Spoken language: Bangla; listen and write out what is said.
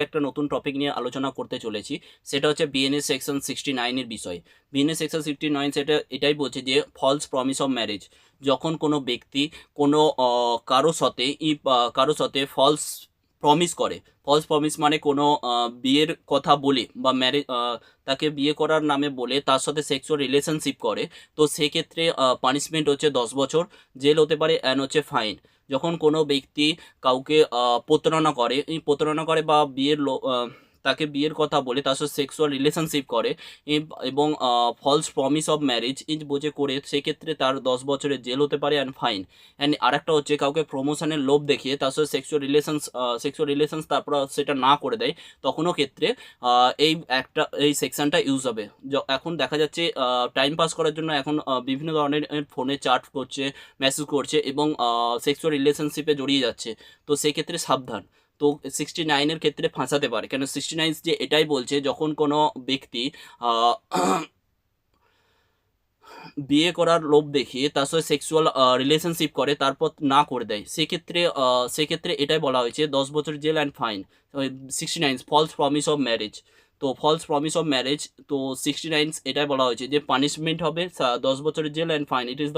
একটা নতুন টপিক নিয়ে আলোচনা করতে চলেছি। সেটা হচ্ছে বিএনএস সেকশন 69 এর বিষয়। বিএনএস সেকশন 69 এটাই বলছে যে ফলস প্রমিস অফ ম্যারেজ। যখন কোনো ব্যক্তি কোনো কারো সাথে ফলস প্রমিস করে। ফলস প্রমিস মানে কোনো বিয়ের কথা বলে বা তাকে বিয়ে করার নামে বলে তার সাথে সেক্সুয়াল রিলেশনশিপ করে। তো সেক্ষেত্রে পানিশমেন্ট হচ্ছে 10 বছর জেল হতে পারে অ্যান্ড হচ্ছে ফাইন। যখন কোনো ব্যক্তি কাউকে প্রতারণা করে বা তাকে বিয়ের কথা বলে তার সাথে সেক্সুয়াল রিলেশনশিপ করে এবং ফলস প্রমিস অফ ম্যারেজ বুঝে করে, সেক্ষেত্রে তার 10 বছরের জেল হতে পারে অ্যান্ড ফাইন। অ্যান্ড আরেকটা হচ্ছে কাউকে প্রমোশনের লোভ দেখিয়ে তার সাথে সেক্সুয়াল রিলেশনস তারপর সেটা না করে দেয়, তখনও ক্ষেত্রে এই সেকশনটা ইউজ হবে। এখন দেখা যাচ্ছে টাইম পাস করার জন্য এখন বিভিন্ন ধরনের ফোনে চ্যাট করছে, মেসেজ করছে এবং সেক্সুয়াল রিলেশনশিপে জড়িয়ে যাচ্ছে। তো সেক্ষেত্রে সাবধান। তো 69-এর ক্ষেত্রে ফাঁসাতে পারে, কেন 69 যে এটাই বলছে যখন কোনো ব্যক্তি আহ, বিয়ে করার লোভ দেখিয়ে তার সাথে সেক্সুয়াল রিলেশনশিপ করে তারপর না করে দেয়, সেক্ষেত্রে এটাই বলা হয়েছে 10 বছর jail and fine. 69 false promise of marriage. তো ফলস প্রমিস অফ ম্যারেজ, তো 69 এটাই বলা হয়েছে যে পানিশমেন্ট হবে 10 বছরের jail and fine. It is